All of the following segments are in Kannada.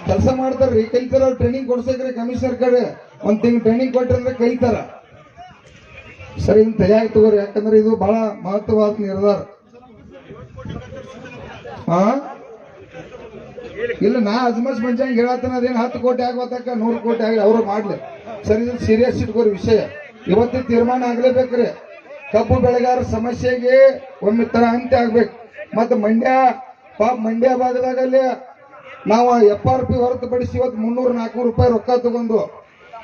ಕೆಲಸ ಮಾಡ್ತಾರ್ರಿ, ಕಲಿತಾರ. ಟ್ರೈನಿಂಗ್ ಕೊಡ್ಸಕ್ರಿ ಕಮಿಷನರ್ ಕಡೆ ಒಂದ್ ತಿಂಗ್ ಟ್ರೈನಿಂಗ್ ಕೊಟ್ರಂದ್ರೆ ಕಲಿತಾರ. ಸರಿ, ಇನ್ ತಯಾರಿ ತಗೋರಿ, ಯಾಕಂದ್ರೆ ಇದು ಬಹಳ ಮಹತ್ವವಾದ ನಿರ್ಧಾರ. ಇಲ್ಲ, ನಾ ಅಜ್ಮಸ್ ಮಂಚಂಗ್ ಹೇಳತ್ತನ ಅದೇನ್ 10 ಕೋಟಿ ಆಗ್ಬತ್ತಕ್ಕ 100 ಕೋಟಿ ಆಗಿ ಅವರು ಮಾಡ್ಲಿ. ಸರಿ, ಇದು ಸೀರಿಯಸ್ ಇಟ್ಕೋರಿ ವಿಷಯ. ಇವತ್ತಿನ ತೀರ್ಮಾನ ಆಗ್ಲೇಬೇಕ್ರಿ. ಕಬ್ಬು ಬೆಳೆಗಾರ ಸಮಸ್ಯೆಗೆ ಒಮ್ಮೆ ತರ ಅಂತ್ಯ ಆಗ್ಬೇಕು. ಮತ್ತ ಮಂಡ್ಯ ಭಾಗದಾಗಲ್ಲಿ ನಾವು FRP ಹೊರತುಪಡಿಸಿ ಇವತ್ತು 300-400 ರೂಪಾಯಿ ರೊಕ್ಕ ತಗೊಂಡು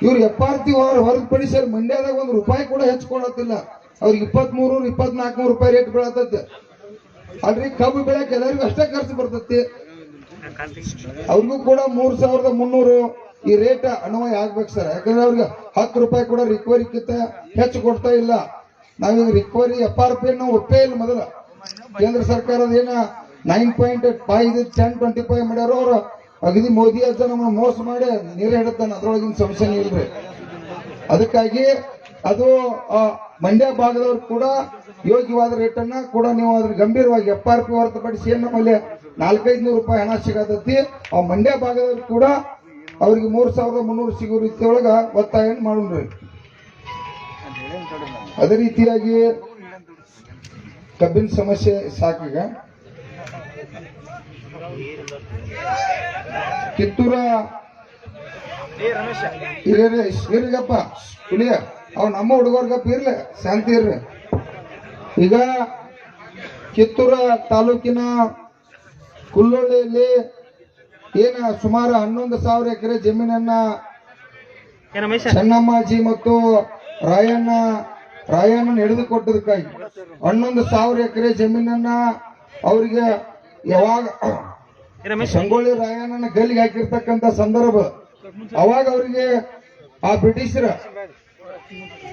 ಇವ್ರು FRP ಹೊರತುಪಡಿಸಿ ಮಂಡ್ಯದಾಗ 1 ರೂಪಾಯಿ ಕೂಡ ಹೆಚ್ಚಿಕೊಳತ್ತಿಲ್ಲ. ಅವ್ರಿಗೆ 2300-2400 ರೂಪಾಯಿ ರೇಟ್ ಬೀಳತೈತೆ. ಅಲ್ರಿ, ಕಬ್ಬು ಬೆಳೆಯಕ್ಕೆ ಎಲ್ಲರಿಗೂ ಅಷ್ಟೇ ಖರ್ಚು ಬರ್ತೈತಿ. ಅವ್ರಿಗೂ ಕೂಡ 3300 ಈ ರೇಟ್ ಅನ್ವಯ ಆಗ್ಬೇಕು ಸರ್. ಯಾಕಂದ್ರೆ ಅವ್ರಿಗೆ 10 ರೂಪಾಯಿ ಕೂಡ ರಿಕವರಿಕ್ಕಿಂತ ಹೆಚ್ಚು ಕೊಡ್ತಾ ಇಲ್ಲ. ನಾವೀಗ ರಿಕವರಿ FRP ನಾವು ಒಪ್ಪೇ ಇಲ್ಲ. ಮೊದಲ ಕೇಂದ್ರ ಸರ್ಕಾರದ ಏನ 9.5 10-25 ಮಾಡ್ಯಾರ. ಅವ್ರು ಅಗದಿ ಮೋದಿ ಅಜ್ಜ ನಮ್ಮನ್ನ ಮೋಸ ಮಾಡಿ ನೀರೇ ಹಿಡುತ್ತಾನೆ, ಅದ್ರೊಳಗಿನ ಸಮಸ್ಯೆ ಇಲ್ರಿ. ಅದಕ್ಕಾಗಿ ಅದು ಮಂಡ್ಯ ಭಾಗದವ್ರು ಕೂಡ ಯೋಗ್ಯವಾದ ರೇಟ್ ಅನ್ನ ಕೂಡ ನೀವು ಅದ್ರ ಗಂಭೀರವಾಗಿ FRP ಹೊರತುಪಡಿಸಿ ಏನ್ ನಮ್ಮಲ್ಲಿ 400-500 ರೂಪಾಯಿ ಹಣ ಸಿಗತೈತಿ. ಆ ಮಂಡ್ಯ ಭಾಗದವ್ರು ಕೂಡ ಅವ್ರಿಗೆ 3300 ಸಿಗೋ ರೀತಿಯೊಳಗ ಒತ್ತಾಯ ಮಾಡೋಣ್ರಿ. ಅದೇ ರೀತಿಯಾಗಿ ಕಬ್ಬಿನ ಸಮಸ್ಯೆ ಸಾಕೀಗ. ಕಿತ್ತೂರ ಇರ್ರಿಗಪ್ಪ ಇಳಿಯ ಅವ್ ನಮ್ಮ ಹುಡುಗರ್ಗಪ್ಪ ಇರ್ಲಿ, ಶಾಂತಿ ಇರ್ರಿ. ಈಗ ಕಿತ್ತೂರ ತಾಲೂಕಿನ ಕುಲ್ಲೊಳ್ಳಿಯಲ್ಲಿ ಏನ ಸುಮಾರು 11,000 ಎಕರೆ ಜಮೀನನ್ನ ಚೆನ್ನಮ್ಮಾಜಿ ಮತ್ತು ರಾಯಣ್ಣ ಹಿಡಿದುಕೊಟ್ಟದಕ್ಕಾಗಿ 11,000 ಎಕರೆ ಜಮೀನನ್ನ ಅವರಿಗೆ ಯಾವಾಗ ಸಂಗೊಳ್ಳಿ ರಾಯಣ್ಣನ ಗಲ್ಲಿಗೆ ಹಾಕಿರ್ತಕ್ಕಂಥ ಸಂದರ್ಭ, ಅವಾಗ ಅವರಿಗೆ ಆ ಬ್ರಿಟಿಷರ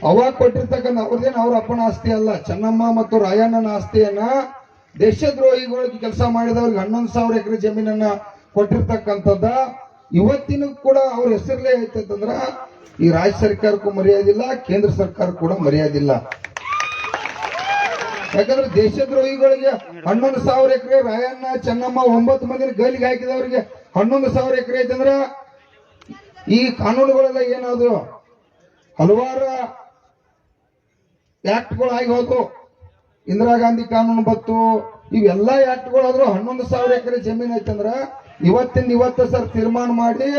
ಅವಾಗ ಕೊಟ್ಟಿರ್ತಕ್ಕಂಥ ಅವ್ರದೇನು ಅವ್ರ ಅಪ್ಪನ ಆಸ್ತಿ ಅಲ್ಲ, ಚೆನ್ನಮ್ಮ ಮತ್ತು ರಾಯಣ್ಣನ ಆಸ್ತಿಯನ್ನ ದೇಶದ್ರೋಹಿಗಳಿಗೆ ಕೆಲಸ ಮಾಡಿದವ್ರಿಗೆ 11,000 ಎಕರೆ ಜಮೀನನ್ನ ಕೊಟ್ಟಿರ್ತಕ್ಕಂಥದ್ದ ಇವತ್ತಿನ ಕೂಡ ಅವ್ರ ಹೆಸರಲ್ಲೇ ಐತಂದ್ರ ಈ ರಾಜ್ಯ ಸರ್ಕಾರಕ್ಕೂ ಮರ್ಯಾದಿಲ್ಲ, ಕೇಂದ್ರ ಸರ್ಕಾರ ಕೂಡ ಮರ್ಯಾದಿಲ್ಲ. ಯಾಕಂದ್ರೆ ದೇಶದ್ರೋಹಿಗಳಿಗೆ 11,000 ಎಕರೆ, ರಾಯಣ್ಣ ಚೆನ್ನಮ್ಮ 9 ಮಂದಿನ ಗಲ್ಲಿಗೆ ಹಾಕಿದವರಿಗೆ 11,000 ಎಕರೆ ಐತಂದ್ರ ಈ ಕಾನೂನುಗಳೆಲ್ಲ ಏನಾದ್ರು ಹಲವಾರು ಆಕ್ಟ್ಗಳು ಆಗಿ ಹೋದ್ರು. ಇಂದಿರಾ ಗಾಂಧಿ ಕಾನೂನು ಬತ್ತು, ಇವೆಲ್ಲ ಆಕ್ಟ್ಗಳಾದ್ರು 11,000 ಎಕರೆ ಜಮೀನ್ ಐತಂದ್ರ ಇವತ್ತು ಸರ್ ತೀರ್ಮಾನ ಮಾಡಿ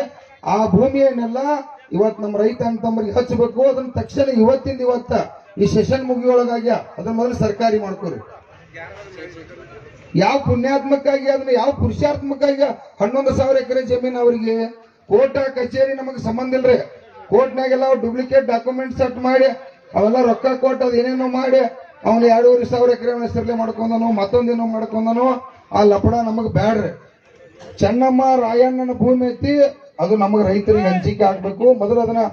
ಆ ಭೂಮಿಯನ್ನೆಲ್ಲ ಇವತ್ತು ನಮ್ಮ ರೈತ ಅಂತಂಬರಿಗೆ ಹಚ್ಚಬೇಕು. ಅದನ್ನ ತಕ್ಷಣ ಇವತ್ತ ಈ ಸೆಷನ್ ಮುಗಿಯೊಳಗಾಗಿ ಅದನ್ನ ಮೊದಲು ಸರ್ಕಾರಿ ಮಾಡ್ಕೋರಿ. ಯಾವ ಪುಣ್ಯಾತ್ಮಕ್ಕಾಗಿ ಅದನ್ನ ಯಾವ ಪುರುಷಾತ್ಮಕ್ಕಾಗಿ 11,000 ಎಕರೆ ಜಮೀನು ಅವರಿಗೆ ಕೋರ್ಟ್ ಕಚೇರಿ ನಮಗೆ ಸಂಬಂಧ ಇಲ್ರಿ. ಕೋರ್ಟ್ನಾಗೆಲ್ಲ ಡೂಪ್ಲಿಕೇಟ್ ಡಾಕ್ಯುಮೆಂಟ್ ಸೆಟ್ ಮಾಡಿ ಅವೆಲ್ಲ ರೊಕ್ಕ ಕೊಟ್ಟು ಅದ್ ಏನೇನೋ ಮಾಡಿ ಅವನು 2,500 ಎಕರೆ ಹೆಸರಲ್ಲೇ ಮಾಡ್ಕೊಂಡನು, ಮತ್ತೊಂದೇನೋ ಮಾಡ್ಕೊಂಡನು. ಆ ಲಪಡ ನಮಗ್ ಬ್ಯಾಡ್ರಿ. ಚೆನ್ನಮ್ಮ ರಾಯಣ್ಣನ ಭೂಮಿ ಐತಿ, ಅದು ನಮಗೆ ರೈತರಿಗೆ ಹಂಚಿಕೆ ಆಗ್ಬೇಕು. ಮೊದಲು ಅದನ್ನ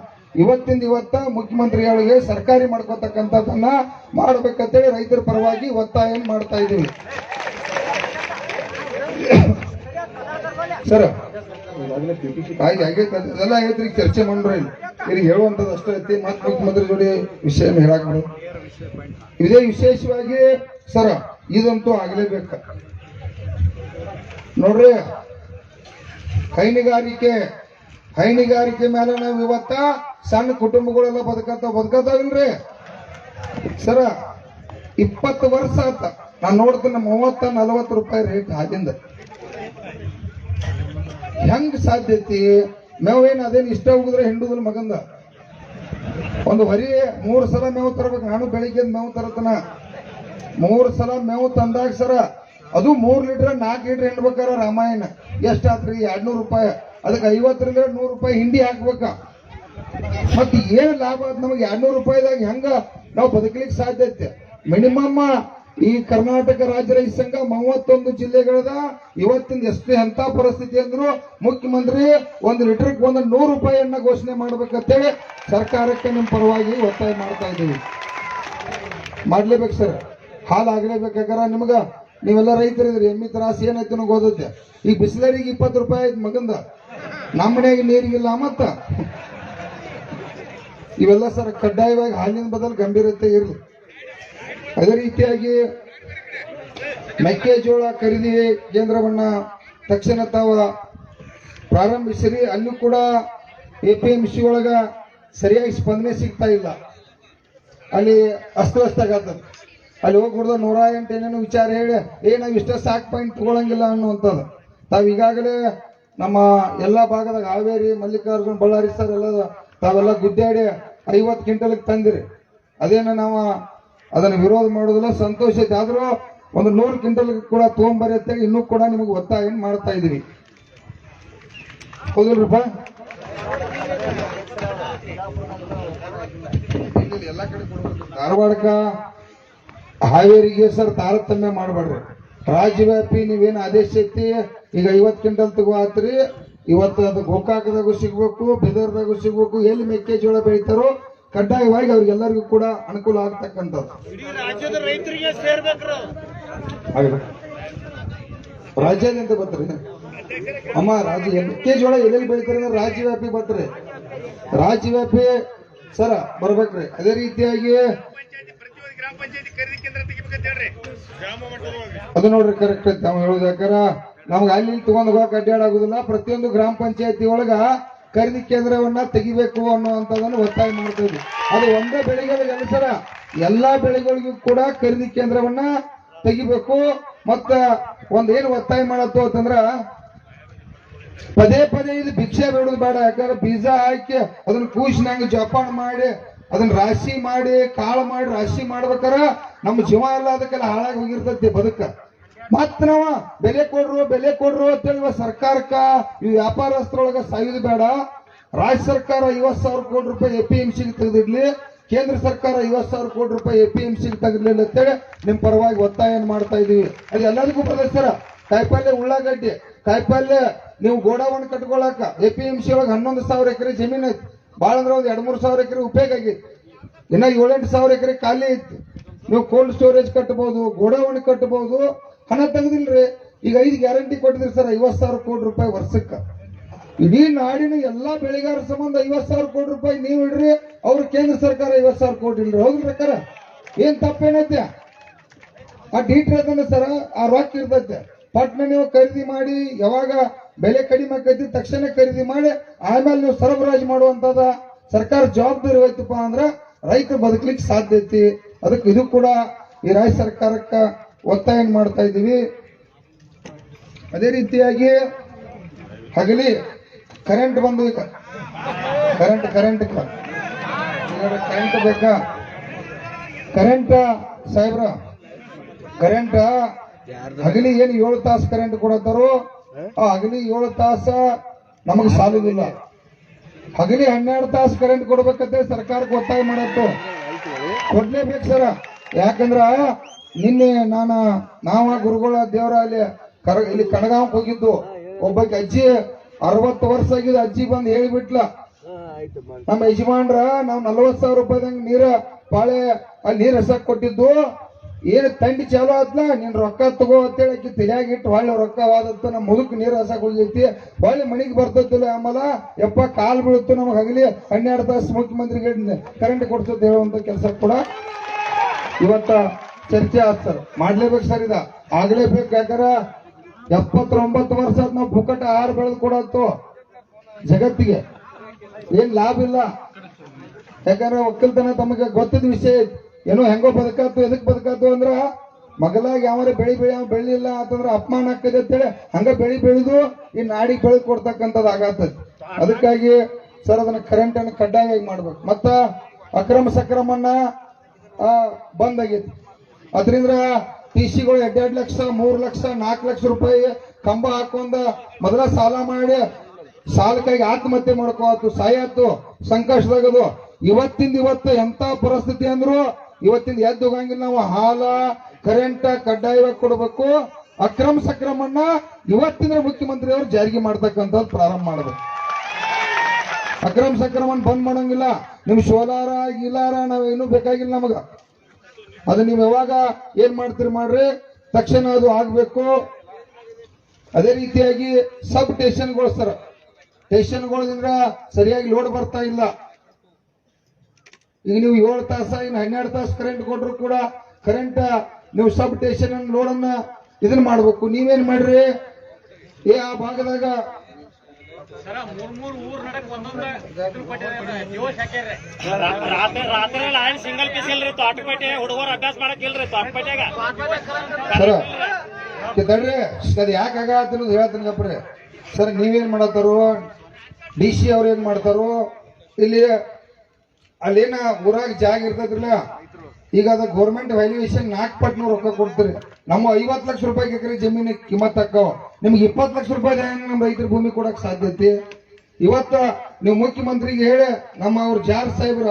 ಇವತ್ತ ಮುಖ್ಯಮಂತ್ರಿಗಳಿಗೆ ಸರ್ಕಾರಿ ಮಾಡ್ಕೊತಕ್ಕಂಥದ್ದನ್ನ ಮಾಡ್ಬೇಕಂತೇಳಿ ರೈತರ ಪರವಾಗಿ ಒತ್ತಾಯ ಮಾಡ್ತಾ ಇದೀವಿ ಸರ್. ಅದೆಲ್ಲ ಆಗೈತ್ರಿ, ಚರ್ಚೆ ಮಾಡ್ರಿ. ಇಲ್ಲಿ ಹೇಳುವಂಥದ್ದು ಅಷ್ಟೇ ಐತಿ. ಮತ್ ಮುಖ್ಯಮಂತ್ರಿ ಜೋಡಿ ವಿಷಯ ಹೇಳಕ್ ಇದೇ ವಿಶೇಷವಾಗಿ ಸರ್ ಇದಂತೂ ಆಗ್ಲೇಬೇಕ ನೋಡ್ರಿ. ಹೈನುಗಾರಿಕೆ ಮೇಲೆ ನಾವು ಇವತ್ತ ಸಣ್ಣ ಕುಟುಂಬಗಳೆಲ್ಲ ಬದುಕತ್ತಾವಿಲ್ರಿ ಸರ. 20 ವರ್ಷ ಆತ ನಾನು ನೋಡ್ತೀನಿ 30-40 ರೂಪಾಯಿ ರೇಟ್ ಹಾಲಿಂದ. ಹೆಂಗ್ ಸಾಧ್ಯತಿ? ಮೇವೇನು ಅದೇನು ಇಷ್ಟ ಹೋಗಿದ್ರೆ ಹಿಂಡುದಿಲ್ಲ ಮಗಂದ. ಒಂದು ಹೊರಿ 3 ಸಲ ಮೇವು ತರಬೇಕು. ನಾನು ಬೆಳಿಗ್ಗೆ ಮೇವು ತರತನ 3 ಸಲ ಮೇವು ತಂದಾಗ ಸರ ಅದು 3 ಲೀಟರ್ 4 ಲೀಟರ್ ಹಿಂಡ್ಬೇಕಾರ ರಾಮಾಯಣ ಎಷ್ಟಾತ್ರಿ? 200 ರೂಪಾಯಿ. ಅದಕ್ಕೆ 50-100 ರೂಪಾಯಿ ಹಿಂಡಿ ಹಾಕ್ಬೇಕ. ಮತ್ ಏನ್ ಲಾಭ ಅದ್ ನಮಗೆ? 200 ರೂಪಾಯಿದಾಗ ಹೆಂಗ ನಾವು ಬದುಕಲಿಕ್ಕೆ ಸಾಧ್ಯ ಐತೆ? ಮಿನಿಮಮ್ ಈ ಕರ್ನಾಟಕ ರಾಜ್ಯ ರೈತ ಸಂಘ 31 ಜಿಲ್ಲೆಗಳದ ಇವತ್ತಿನ ಎಷ್ಟೇ ಎಂತ ಪರಿಸ್ಥಿತಿ ಅಂದ್ರು ಮುಖ್ಯಮಂತ್ರಿ 1 ಲೀಟರ್ಗೆ 100 ರೂಪಾಯಿಯನ್ನ ಘೋಷಣೆ ಮಾಡ್ಬೇಕಂತೇಳಿ ಸರ್ಕಾರಕ್ಕೆ ನಿಮ್ಮ ಪರವಾಗಿ ಒತ್ತಾಯ ಮಾಡ್ತಾ ಇದ್ದೀವಿ. ಮಾಡ್ಲೇಬೇಕು ಸರ್, ಹಾಲು ಆಗ್ಲೇಬೇಕಾಗಾರ ನಿಮ್ಗ. ನೀವೆಲ್ಲ ರೈತರಿದ್ರಿ, ಎಮ್ಮಿ ತ್ರಾಸ ಏನೈತೆ ಅನ್ನೋ ಓದತ್ತೆ. ಈಗ ಬಿಸಿಲರಿಗೆ 20 ರೂಪಾಯಿ ಆಯ್ತು ಮಗಂದ. ನಮ್ಮ ಮನೆಯಾಗ ನೀರಿಗಿಲ್ಲ ಮತ್ತ. ಇವೆಲ್ಲ ಸರ್ ಕಡ್ಡಾಯವಾಗಿ ಹಾಲಿನ ಬದಲು ಗಂಭೀರತೆ ಇರಲಿ. ಅದೇ ರೀತಿಯಾಗಿ ಮೆಕ್ಕೆಜೋಳ ಖರೀದಿ ಕೇಂದ್ರವನ್ನ ತಕ್ಷಣ ತಾವು ಪ್ರಾರಂಭಿಸಿರಿ. ಅಲ್ಲೂ ಕೂಡ APMC ಒಳಗ ಸರಿಯಾಗಿ ಸ್ಪಂದನೆ ಸಿಗ್ತಾ ಇಲ್ಲ, ಅಲ್ಲಿ ಅಸ್ತವ್ಯಸ್ತ ಆಗತ್ತದ. ಅಲ್ಲಿ ಹೋಗಿ ಹೊಡೆದ 108 ಏನೇನು ವಿಚಾರ ಹೇಳಿ ನಾವು ಇಷ್ಟ ಸಾಕ್ ಪಾಯಿಂಟ್ ತಗೊಳಂಗಿಲ್ಲ ಅನ್ನುವಂಥದ್ದು. ತಾವು ಈಗಾಗಲೇ ನಮ್ಮ ಎಲ್ಲಾ ಭಾಗದಾಗ ಹಾವೇರಿ, ಮಲ್ಲಿಕಾರ್ಜುನ್, ಬಳ್ಳಾರಿ ಸರ್ ಎಲ್ಲ ತಾವೆಲ್ಲ ಗುದ್ದಾಡಿ 50 ಕ್ವಿಂಟಲ್ಗೆ ತಂದಿರಿ. ಅದೇನ ನಾವು ಅದನ್ನು ವಿರೋಧ ಮಾಡೋದಿಲ್ಲ, ಸಂತೋಷ ಐತೆ. ಆದ್ರೂ ಒಂದು 100 ಕ್ವಿಂಟಲ್ ಕೂಡ ತಗೊಂಬರಿ ಅಂತ ಇನ್ನೂ ಕೂಡ ನಿಮಗೆ ಒತ್ತಾಯ ಮಾಡ್ತಾ ಇದೀವಿ. ಹೌದಿಲ್ರಪ್ಪ? ಎಲ್ಲ ಕಡೆ ಧಾರವಾಡಕ್ಕ ಹಾವೇರಿಗೆ ಸರ್ ತಾರತಮ್ಯ ಮಾಡಬೇಡ್ರಿ. ರಾಜ್ಯವ್ಯಾಪಿ ನೀವೇನು ಆದೇಶ ಐತಿ, ಈಗ 50 ಕ್ವಿಂಟಲ್ ತಗೋತ್ರಿ. ಇವತ್ತು ಅದು ಗೋಕಾಕದಾಗೂ ಸಿಗ್ಬೇಕು, ಬೀದರ್ದಾಗೂ ಸಿಗ್ಬೇಕು. ಎಲ್ಲಿ ಮೆಕ್ಕೆಜೋಳ ಬೆಳಿತಾರೋ ಕಡ್ಡಾಯವಾಗಿ ಅವ್ರಿಗೆಲ್ಲರಿಗೂ ಕೂಡ ಅನುಕೂಲ ಆಗ್ತಕ್ಕಂಥದ್ದು. ರಾಜ್ಯದ ರೈತರಿಗೆ ಸೇರ್ಬೇಕ್ರ. ರಾಜ್ಯದಿಂದ ಬರ್ತಾರೆ ಅಮ್ಮ, ರಾಜ್ಯ ಮೆಕ್ಕೆಜೋಳ ಎಲ್ಲೆಲ್ಲಿ ಬೆಳಿತಾರೆ ಅಂದ್ರೆ ರಾಜ್ಯವ್ಯಾಪಿ ಬರ್ತಾರೆ. ರಾಜ್ಯವ್ಯಾಪಿ ಸರ ಬರ್ಬೇಕ್ರಿ. ಅದೇ ರೀತಿಯಾಗಿ ಅದು ನೋಡ್ರಿ ಕರೆಕ್ಟ್ ಐತಿ ನಾವು ಹೇಳುದು. ಯಾಕಾರ ನಮ್ಗೆ ಅಲ್ಲಿ ತಗೊಂಡ್ ಹೋಗಕ್ ಅಡ್ಡಾಡಾಗುದಿಲ್ಲ. ಪ್ರತಿಯೊಂದು ಗ್ರಾಮ ಪಂಚಾಯತಿ ಒಳಗ ಖರೀದಿ ಕೇಂದ್ರವನ್ನ ತೆಗಿಬೇಕು ಅನ್ನುವಂಥದ್ದನ್ನು ಒತ್ತಾಯ ಮಾಡ್ತಾ ಇದ್ವಿ. ಅದು ಒಂದೇ ಬೆಳೆಗಳಿಗೆ ಅನುಸಾರ ಎಲ್ಲಾ ಬೆಳೆಗಳಿಗೂ ಕೂಡ ಖರೀದಿ ಕೇಂದ್ರವನ್ನ ತೆಗಿಬೇಕು. ಮತ್ತ ಒಂದೇನು ಒತ್ತಾಯ ಮಾಡತ್ತು ಅಂತಂದ್ರ ಪದೇ ಪದೇ ಇದು ಭಿಕ್ಷೆ ಬೇಡೋದು ಬೇಡ. ಯಾಕಂದ್ರೆ ಬೀಜ ಹಾಕಿ ಅದನ್ನ ಕೂಸಿನಂಗ ಜೋಪಾನ ಮಾಡಿ ಅದನ್ನ ರಾಶಿ ಮಾಡಿ ಕಾಳು ಮಾಡಿ ರಾಶಿ ಮಾಡ್ಬೇಕಾರ ನಮ್ಮ ಜೀವ ಎಲ್ಲ ಅದಕ್ಕೆಲ್ಲ ಹಾಳಾಗಿ ಹೋಗಿರ್ತೈತಿ ಬದುಕ. ಮತ್ ನಾವ ಬೆಲೆ ಕೊಡ್ರು ಅಂತೇಳಿ ಸರ್ಕಾರಕ್ಕ ಈ ವ್ಯಾಪಾರಸ್ಥರೊಳಗ ಸಾಯುದು ಬೇಡ. ರಾಜ್ಯ ಸರ್ಕಾರ 50,000 ಕೋಟಿ ರೂಪಾಯಿ APMCಗೆ ತೆಗೆದಿಡ್ಲಿ, ಕೇಂದ್ರ ಸರ್ಕಾರ 50,000 ಕೋಟಿ ರೂಪಾಯಿ APMCಗೆ ತೆಗೆದಿರ್ಲಿಲ್ಲ ಅಂತೇಳಿ ನಿಮ್ ಪರವಾಗಿ ಒತ್ತಾಯ ಮಾಡ್ತಾ ಇದೀವಿ. ಅದು ಎಲ್ಲದಕ್ಕೂ ಬರ್ತದೆ ಸರ. ಕಾಯಿಪಲ್ಯ, ಉಳ್ಳಾಗಡ್ಡಿ, ಕಾಯಿಪಲ್ಯ ನೀವು ಗೋಡಾವಣೆ ಕಟ್ಕೊಳಕ APMC ಒಳಗೆ 11,000 ಎಕರೆ ಜಮೀನ್ ಐತಿ. ಬಾಳ ಅಂದ್ರೆ ಒಂದು 2-3 ಎಕರೆ ಉಪಯೋಗ ಆಗೈತಿ. ಇನ್ನ 7-8 ಎಕರೆ ಖಾಲಿ ಐತಿ. ನೀವು ಕೋಲ್ಡ್ ಸ್ಟೋರೇಜ್ ಕಟ್ಟಬಹುದು, ಗೋಡಾವಣೆ ಕಟ್ಟಬಹುದು. ಹಣ ತೆಗೆದಿಲ್ರಿ. ಈಗ 5 ಗ್ಯಾರಂಟಿ ಕೊಟ್ಟಿದ್ರಿ ಸರ್, 50,000 ಕೋಟಿ ರೂಪಾಯಿ ವರ್ಷಕ್ಕ. ಇಡೀ ನಾಡಿನ ಎಲ್ಲಾ ಬೆಳೆಗಾರ ಸಂಬಂಧ 50,000 ಕೋಟಿ ರೂಪಾಯಿ ನೀವು ಇಡ್ರಿ, ಅವ್ರು ಕೇಂದ್ರ ಸರ್ಕಾರ 50,000 ಕೋಟಿ ಇಲ್ರಿ. ಹೌದು ಪ್ರಕಾರ ಏನ್ ತಪ್ಪೇನೈತೆ? ಆ ಡೀಟ್ರಿ ಅದನ್ನ ಸರ, ಆ ರೊಕ್ಕ ಇರ್ತೈತೆ. ಪಟ್ನ ನೀವು ಖರೀದಿ ಮಾಡಿ, ಯಾವಾಗ ಬೆಲೆ ಕಡಿಮೆ ಆಕೈತಿ ತಕ್ಷಣ ಖರೀದಿ ಮಾಡಿ ಆಮೇಲೆ ನೀವು ಸರಬರಾಜು ಮಾಡುವಂತದ ಸರ್ಕಾರ ಜವಾಬ್ದಾರಿ ಹೋಯ್ತಪ್ಪ ಅಂದ್ರ ರೈತರು ಬದುಕಲಿಕ್ಕೆ ಸಾಧ್ಯ ಐತಿ. ಅದಕ್ಕೆ ಇದು ಕೂಡ ಈ ರಾಜ್ಯ ಸರ್ಕಾರಕ್ಕ ಒತ್ತಾಯ ಮಾಡ್ತಾ ಇದ್ದೀವಿ. ಅದೇ ರೀತಿಯಾಗಿ ಹಗಲಿ ಕರೆಂಟ್ ಬಂದು ಈಗ ಕರೆಂಟ್ ಬೇಕಾ? ಕರೆಂಟ್ ಸಾಹೇಬ್ರ, ಕರೆಂಟ್ ಹಗಲಿ ಏನು 7 ತಾಸು ಕರೆಂಟ್ ಕೊಡತ್ತಾರೋ ಆ ಹಗಲಿ 7 ತಾಸ ನಮಗೆ ಸಾಲುದಿಲ್ಲ. ಹಗಲಿ 12 ತಾಸು ಕರೆಂಟ್ ಕೊಡ್ಬೇಕಂತ ಸರ್ಕಾರಕ್ಕೆ ಒತ್ತಾಯ ಮಾಡತ್ತು. ಕೊಡ್ಲೇಬೇಕು ಸರ. ಯಾಕಂದ್ರ ನಿನ್ನೆ ನಾವ ಗುರುಗಳ ದೇವರ ಇಲ್ಲಿ ಕಣಗಾಂವ್ ಹೋಗಿದ್ದು. ಒಬ್ಬಕ್ಕೆ ಅಜ್ಜಿ 60 ವರ್ಷ ಆಗಿದ ಅಜ್ಜಿ ಬಂದು ಹೇಳಿಬಿಟ್ಲ, ನಮ್ಮ ಯಜಮಾನ್ರ ನಾವು 40,000 ರೂಪಾಯಿದಂಗ ನೀರ ಪಾಳೆ ಅಲ್ಲಿ ನೀರ್ ಹಸಕ್ ಕೊಟ್ಟಿದ್ದು, ಏನ್ ತಂಡಿ ಚಾಲು ಆತ್ಲ ನೀನ್ ರೊಕ್ಕ ತಗೋ ಅಂತೇಳಿ ಆಕಿ ತಲೆಯಾಗಿಟ್ಟು ಹೊಳ್ಳಿ ರೊಕ್ಕವಾದತ್ತ ನಮ್ಮ ಮುದುಕ್ ನೀರ್ ಹಸಕ್ ಹೋಗೈತಿ. ಹೊಳ್ಳಿ ಮನಿಗೆ ಬರ್ತೈತಿಲ್ಲ ಆಮೇಲೆ ಯಪ್ಪ ಕಾಲ್ ಬೀಳುತ್ತು ನಮಗ್ ಹಗಲಿ 12 ತಾಸು ಮುಖ್ಯಮಂತ್ರಿಗೆ ಕರೆಂಟ್ ಕೊಡ್ತೈತೆ ಹೇಳುವಂತ ಕೆಲಸ ಕೂಡ ಇವತ್ತ ಚರ್ಚೆ ಆದ ಸರ್. ಮಾಡ್ಲೇಬೇಕು ಸರ್, ಇದ ಆಗ್ಲೇಬೇಕು. ಯಾಕಂದ್ರ 79 ವರ್ಷ ನಾವು ಪುಕ್ಕಟ ಆಹಾರ ಬೆಳೆದು ಕೊಡತ್ತು ಜಗತ್ತಿಗೆ ಏನ್ ಲಾಭ ಇಲ್ಲ. ಯಾಕಂದ್ರೆ ಒಕ್ಕಲ್ತನ ತಮಗೆ ಗೊತ್ತಿದ ವಿಷಯ. ಏನೋ ಹೆಂಗೋ ಬದುಕಾತು, ಎದಕ್ ಬದುಕಾತು ಅಂದ್ರ ಮಗಲಾಗಿ ಯಾವರೇ ಬೆಳಿಲಿಲ್ಲ ಅಂತಂದ್ರ ಅಪಮಾನ ಆಗ್ತದೆ ಅಂತೇಳಿ ಹಂಗ ಬೆಳೆದು ಈ ನಾಡಿಗೆ ಬೆಳೆದು ಕೊಡ್ತಕ್ಕಂಥದ್ದು ಆಗತ್ತದ. ಅದಕ್ಕಾಗಿ ಸರ್ ಅದನ್ನ ಕರೆಂಟ್ ಅನ್ನು ಕಡ್ಡಾಯವಾಗಿ ಮಾಡ್ಬೇಕು. ಮತ್ತ ಅಕ್ರಮ ಸಕ್ರಮನ್ನ ಬಂದ್ ಆಗೈತಿ. ಅದರಿಂದ TCಗಳು 2 ಲಕ್ಷ 3 ಲಕ್ಷ 4 ಲಕ್ಷ ರೂಪಾಯಿ ಕಂಬ ಹಾಕೊಂಡ ಮೊದಲ ಸಾಲ ಮಾಡಿ ಸಾಲಕ್ಕಾಗಿ ಆತ್ಮಹತ್ಯೆ ಮಾಡ್ಕೋತು, ಸಾಯತ್ತು, ಸಂಕಷ್ಟದಾಗದು. ಇವತ್ತು ಎಂತ ಪರಿಸ್ಥಿತಿ ಅಂದ್ರು ಇವತ್ತಿಂದ ಎದ್ದು ಹೋಗಂಗಿಲ್ಲ. ನಾವು ಹಾಲ ಕರೆಂಟ್ ಕಡ್ಡಾಯವಾಗಿ ಕೊಡಬೇಕು. ಅಕ್ರಮ ಸಕ್ರಮನ್ನ ಇವತ್ತಿನ ಮುಖ್ಯಮಂತ್ರಿ ಅವರು ಜಾರಿಗೆ ಮಾಡ್ತಕ್ಕಂಥದ್ದು ಪ್ರಾರಂಭ ಮಾಡಬೇಕು. ಅಕ್ರಮ ಸಕ್ರಮನ್ ಬಂದ್ ಮಾಡಂಗಿಲ್ಲ. ನಿಮ್ ಸೋಲಾರ ಗಿಲಾರ ನಾವೇನು ಬೇಕಾಗಿಲ್ಲ ನಮಗ. ಅದು ನೀವು ಯಾವಾಗ ಏನ್ ಮಾಡ್ತೀರಿ ಮಾಡ್ರಿ, ತಕ್ಷಣ ಅದು ಆಗ್ಬೇಕು. ಅದೇ ರೀತಿಯಾಗಿ ಸಬ್ ಸ್ಟೇಷನ್ಗಳು ಸರ್, ಸ್ಟೇಷನ್ಗಳಿಂದ ಸರಿಯಾಗಿ ಲೋಡ್ ಬರ್ತಾ ಇಲ್ಲ. ಈಗ ನೀವು 7 ತಾಸ ಇನ್ನು 12 ತಾಸು ಕರೆಂಟ್ ಕೊಟ್ರು ಕೂಡ ಕರೆಂಟ್ ನೀವು ಸಬ್ ಸ್ಟೇಷನ್ ಲೋಡ್ ಅನ್ನ ಇದನ್ನ ಮಾಡ್ಬೇಕು. ನೀವೇನ್ ಮಾಡ್ರಿ, ಆ ಭಾಗದಾಗ ಸರ ಮೂರ್ ಊರ್ ನಡಕ್ ಒಂದೊಂದ ಜೋಶ್ ಹಾಕ್ಯಾರ. ರಾತ್ರಿ ಲೈನ್ ಸಿಂಗಲ್ ಪೀಸ್ ಇಲ್ರಿ, ತೋಟಪೇಟೆ ಹುಡುಗರು ಅಭ್ಯಾಸ ಮಾಡಕ್ ಇಲ್ರಿ ತೋಟಪೇಟೆಗ. ಸರ ತಡ್ರಿ, ಅದು ಯಾಕೆ ಆಗತ್ತೆ ಅನ್ನೋದು ಹೇಳ್ತೀನಪ್ರಿ. ಸರ್ ನೀವೇನ್ ಮಾಡತ್ತಾರೋ, DC ಅವ್ರು ಏನ್ ಮಾಡ್ತಾರೋ, ಇಲ್ಲಿ ಅಲ್ಲೇನ ಊರಾಗ ಜಾಗ ಇರ್ತದ್ರಲ್ಲ, ಈಗ ಅದ ಗೌರ್ಮೆಂಟ್ ವ್ಯಾಲ್ಯೂಯೇಷನ್ 4 ಪಟ್ಟು ರೊಕ್ಕ ಕೊಡ್ತೀರಿ. ನಮ್ಮ 50 ಲಕ್ಷ ರೂಪಾಯಿ ಎಕರೆ ಜಮೀನು ಕಿಮ್ಮತ್ ಹಾಕವ, ನಿಮ್ಗೆ 20 ಲಕ್ಷ ರೂಪಾಯಿ ನಮ್ಮ ರೈತರ ಭೂಮಿ ಕೊಡಕ್ ಸಾಧ್ಯತೆ. ಇವತ್ತ ನೀವು ಮುಖ್ಯಮಂತ್ರಿಗೆ ಹೇಳಿ ಅವ್ರ ಜಾರ್ ಸಾಹೇಬ್ರ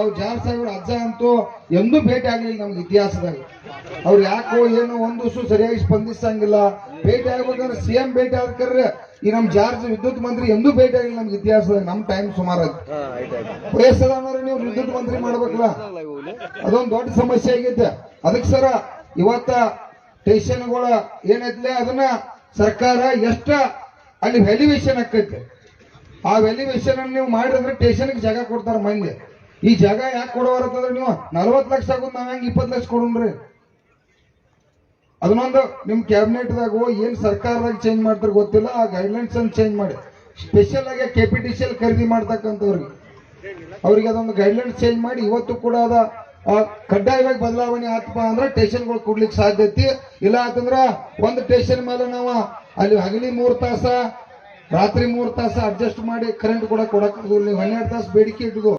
ಅಜ್ಜ ಅಂತೂ ಎಂದೂ ಭೇಟಿ ಆಗ್ಲಿಲ್ಲ ನಮ್ಗೆ ಇತಿಹಾಸದಾಗ. ಅವ್ರು ಯಾಕೋ ಏನೋ ಒಂದು ದಿವಸ ಸರಿಯಾಗಿ ಸ್ಪಂದಿಸಂಗಿಲ್ಲ. ಭೇಟಿ ಆಗ್ಬೇಕಂದ್ರೆ CM ಭೇಟಿ ಆದ್ಕರ್ರೆ ಈ ನಮ್ ಜಾರ್ಜ್ ವಿದ್ಯುತ್ ಮಂತ್ರಿ ಎಂದೂ ಭೇಟಿ ಆಗಿಲ್ಲ ನಮ್ಗೆ ಇತಿಹಾಸದಾಗ. ನಮ್ ಟೈಮ್ ಸುಮಾರು ವಯಸ್ಸದವ್ರೆ ನೀವು ವಿದ್ಯುತ್ ಮಂತ್ರಿ ಮಾಡ್ಬೇಕಲ್ಲ, ಅದೊಂದು ದೊಡ್ಡ ಸಮಸ್ಯೆ ಆಗೈತೆ. ಅದಕ್ಕೆ ಸರ ಇವತ್ತ ಸ್ಟೇಷನ್ಗಳ ಏನೈತ್ಲೆ ಅದನ್ನ ಸರ್ಕಾರ ಎಷ್ಟ ಅಲ್ಲಿ ವ್ಯಾಲ್ಯೂಯೇಷನ್ ಆಕೈತೆ, ಆ ವ್ಯಾಲ್ಯೂಯೇಷನ್ ಅನ್ನು ನೀವು ಮಾಡಿದ್ರೆ ಸ್ಟೇಷನ್ಗೆ ಜಾಗ ಕೊಡ್ತಾರ ಮಂದಿ. ಈ ಜಾಗ ಯಾಕೆ ಕೊಡೋರಂತಂದ್ರೆ ನೀವು 40 ಲಕ್ಷ ಆಗೋದು ನಾವ್ ಹೆಂಗ್ 20 ಲಕ್ಷ ಕೊಡೋಣ್ರಿ. ಅದನ್ನೊಂದು ನಿಮ್ ಕ್ಯಾಬಿನೆಟ್ದಾಗ ಏನ್ ಸರ್ಕಾರದಾಗ ಚೇಂಜ್ ಮಾಡ್ತಾರೆ ಗೊತ್ತಿಲ್ಲ, ಆ ಗೈಡ್ಲೈನ್ಸ್ ಅನ್ನು ಚೇಂಜ್ ಮಾಡಿ ಸ್ಪೆಷಲ್ ಆಗಿ KPTCL ಖರೀದಿ ಮಾಡ್ತಕ್ಕಂಥವ್ರಿಗೆ ಅವ್ರಿಗೆ ಅದೊಂದು ಗೈಡ್ಲೈನ್ಸ್ ಚೇಂಜ್ ಮಾಡಿ ಇವತ್ತು ಕೂಡ ಅದ ಕಡ್ಡಾಯವಾಗಿ ಬದಲಾವಣೆ ಆತಪ್ಪ ಅಂದ್ರೆ ಸ್ಟೇಷನ್ಗಳು ಕೊಡ್ಲಿಕ್ಕೆ ಸಾಧ್ಯತೆ ಇಲ್ಲ. ಅಂತಂದ್ರ ಒಂದು ಸ್ಟೇಷನ್ ಮೇಲೆ ನಾವು ಅಲ್ಲಿ ಹಗಲಿ 3 ತಾಸ ರಾತ್ರಿ 3 ತಾಸ ಅಡ್ಜಸ್ಟ್ ಮಾಡಿ ಕರೆಂಟ್ ಕೂಡ ಕೊಡಕ್ 12 ತಾಸು ಬೇಡಿಕೆ ಇಟ್ಟದು.